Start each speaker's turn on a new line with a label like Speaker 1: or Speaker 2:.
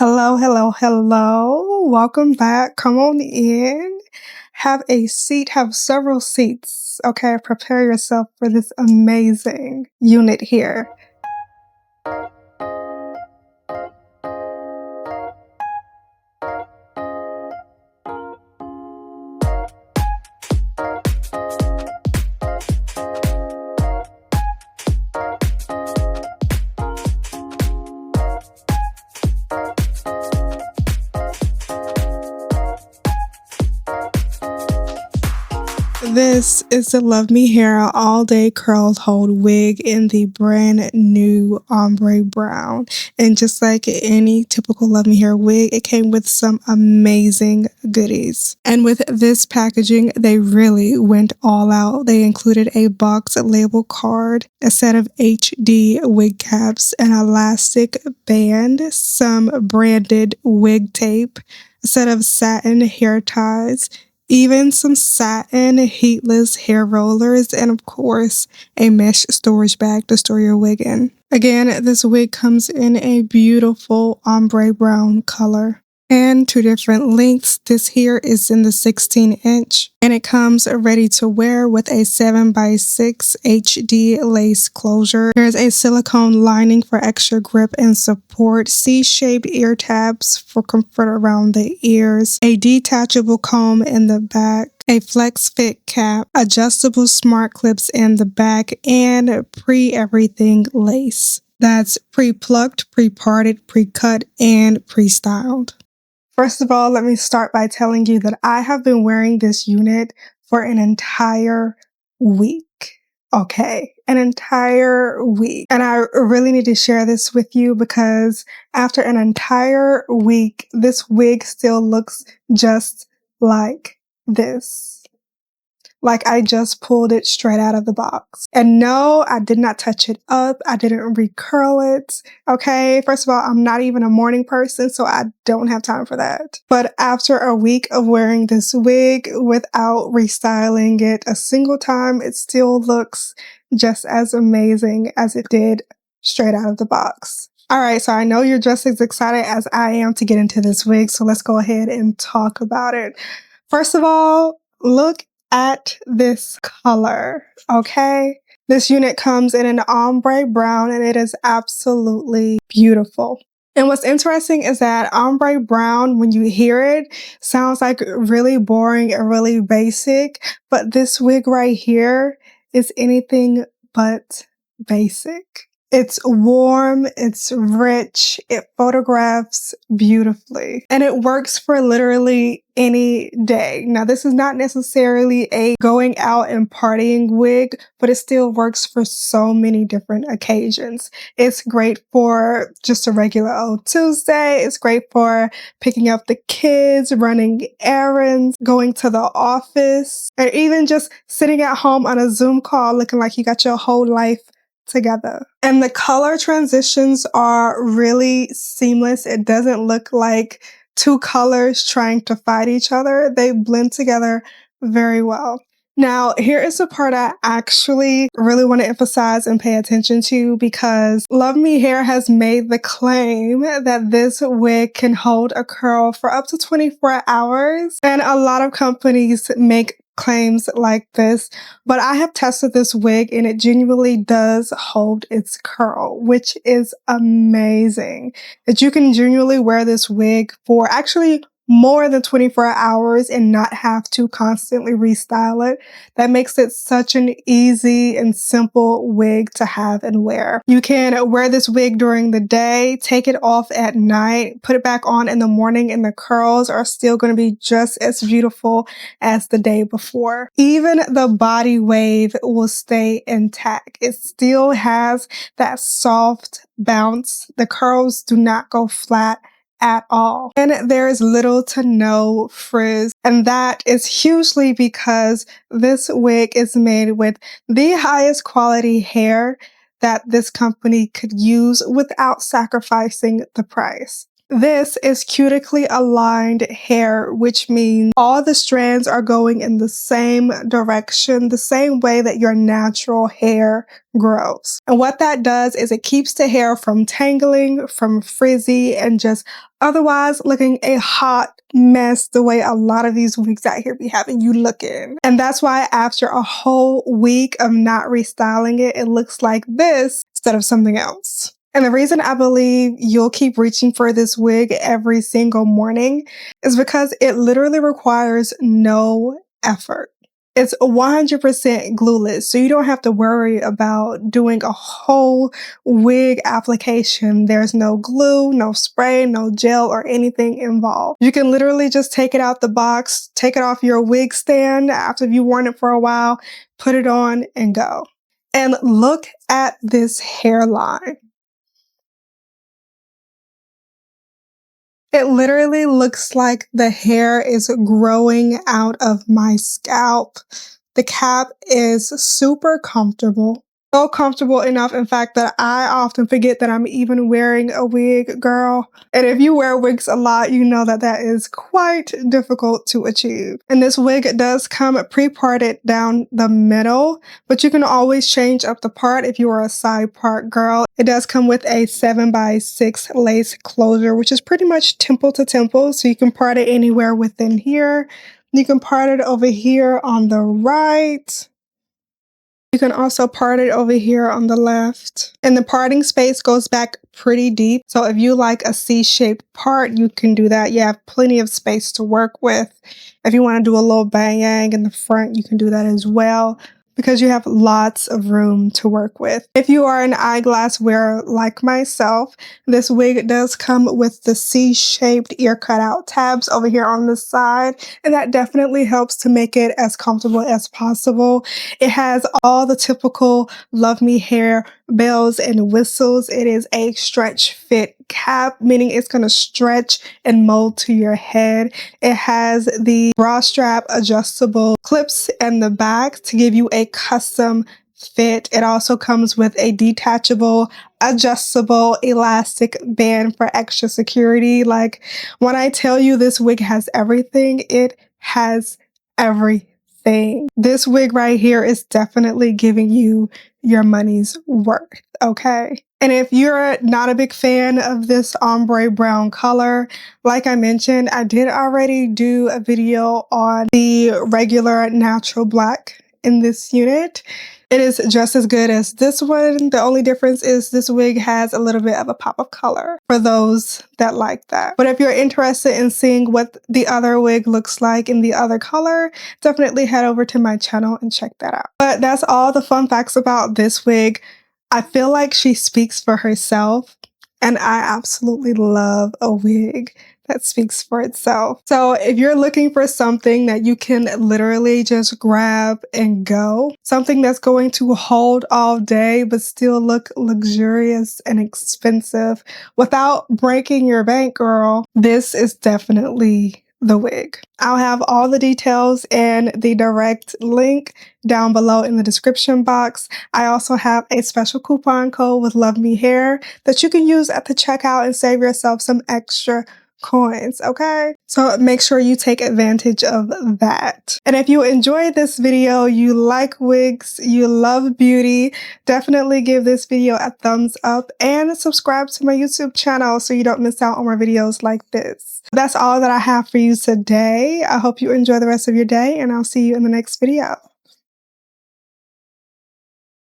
Speaker 1: Hello, hello, hello. Welcome back. Come on in. Have a seat, have several seats. Okay, prepare yourself for this amazing unit here. This is the Luvme Hair All Day Curl Hold Wig in the brand new Ombre Brown. And just like any typical Luvme Hair wig, it came with some amazing goodies. And with this packaging, they really went all out. They included a box label card, a set of HD wig caps, an elastic band, some branded wig tape, a set of satin hair ties, even some satin heatless hair rollers, and of course, a mesh storage bag to store your wig in. Again, this wig comes in a beautiful ombre brown color and two different lengths. This here is in the 16-inch, and it comes ready to wear with a 7x6 HD lace closure. There's a silicone lining for extra grip and support, C-shaped ear tabs for comfort around the ears, a detachable comb in the back, a flex fit cap, adjustable smart clips in the back, and pre-everything lace. That's pre-plucked, pre-parted, pre-cut, and pre-styled. First of all, let me start by telling you that I have been wearing this unit for an entire week. Okay, an entire week. And I really need to share this with you because after an entire week, this wig still looks just like this. Like I just pulled it straight out of the box. And no, I did not touch it up. I didn't recurl it. Okay. First of all, I'm not even a morning person, so I don't have time for that. But after a week of wearing this wig without restyling it a single time, it still looks just as amazing as it did straight out of the box. All right. So I know you're just as excited as I am to get into this wig. So let's go ahead and talk about it. First of all, look at this color, okay? This unit comes in an ombre brown and it is absolutely beautiful. And what's interesting is that ombre brown, when you hear it, sounds like really boring and really basic, but this wig right here is anything but basic. It's warm, it's rich, it photographs beautifully, and it works for literally any day. Now, this is not necessarily a going out and partying wig, but it still works for so many different occasions. It's great for just a regular old Tuesday. It's great for picking up the kids, running errands, going to the office, or even just sitting at home on a Zoom call looking like you got your whole life together. And the color transitions are really seamless. It doesn't look like two colors trying to fight each other. They blend together very well. Now, here is the part I actually really want to emphasize and pay attention to because Luvme Hair has made the claim that this wig can hold a curl for up to 24 hours. And a lot of companies make claims like this, but I have tested this wig and it genuinely does hold its curl, which is amazing. That you can genuinely wear this wig for actually more than 24 hours and not have to constantly restyle it. That makes it such an easy and simple wig to have and wear. You can wear this wig during the day, take it off at night, put it back on in the morning, and the curls are still going to be just as beautiful as the day before. Even the body wave will stay intact. It still has that soft bounce. The curls do not go flat at all. And there is little to no frizz. And that is hugely because this wig is made with the highest quality hair that this company could use without sacrificing the price. This is cutically aligned hair, which means all the strands are going in the same direction, the same way that your natural hair grows. And what that does is it keeps the hair from tangling, from frizzy, and just otherwise looking a hot mess the way a lot of these wigs out here be having you looking. And that's why after a whole week of not restyling it, it looks like this instead of something else. And the reason I believe you'll keep reaching for this wig every single morning is because it literally requires no effort. It's 100% glueless, so you don't have to worry about doing a whole wig application. There's no glue, no spray, no gel, or anything involved. You can literally just take it out the box, take it off your wig stand after you've worn it for a while, put it on, and go. And look at this hairline. It literally looks like the hair is growing out of my scalp. The cap is super comfortable. So comfortable enough, in fact, that I often forget that I'm even wearing a wig, girl. And if you wear wigs a lot, you know that that is quite difficult to achieve. And this wig does come pre-parted down the middle, but you can always change up the part if you are a side part girl. It does come with a 7x6 lace closure, which is pretty much temple to temple. So you can part it anywhere within here. You can part it over here on the right. You can also part it over here on the left. And the parting space goes back pretty deep. So if you like a C-shaped part, you can do that. You have plenty of space to work with. If you want to do a little bang-yang in the front, you can do that as well, because you have lots of room to work with. If you are an eyeglass wearer like myself, this wig does come with the C-shaped ear cutout tabs over here on the side, and that definitely helps to make it as comfortable as possible. It has all the typical Love Me hair bells and whistles. It is a stretch fit cap, meaning it's going to stretch and mold to your head. It has the bra strap adjustable clips in the back to give you a custom fit. It also comes with a detachable, adjustable, elastic band for extra security. Like, when I tell you this wig has everything, it has everything. This wig right here is definitely giving you your money's worth, okay? And if you're not a big fan of this ombre brown color, like I mentioned, I did already do a video on the regular natural black in this unit. It is just as good as this one. The only difference is this wig has a little bit of a pop of color for those that like that. But if you're interested in seeing what the other wig looks like in the other color, definitely head over to my channel and check that out. But that's all the fun facts about this wig. I feel like she speaks for herself, and I absolutely love a wig that speaks for itself. So if you're looking for something that you can literally just grab and go, something that's going to hold all day but still look luxurious and expensive without breaking your bank, girl, this is definitely the wig. I'll have all the details and the direct link down below in the description box. I also have a special coupon code with Love Me Hair that you can use at the checkout and save yourself some extra coins, okay? So make sure you take advantage of that. And if you enjoyed this video, you like wigs, you love beauty, definitely give this video a thumbs up and subscribe to my YouTube channel so you don't miss out on more videos like this. That's all that I have for you today. I hope you enjoy the rest of your day, and I'll see you in the next video.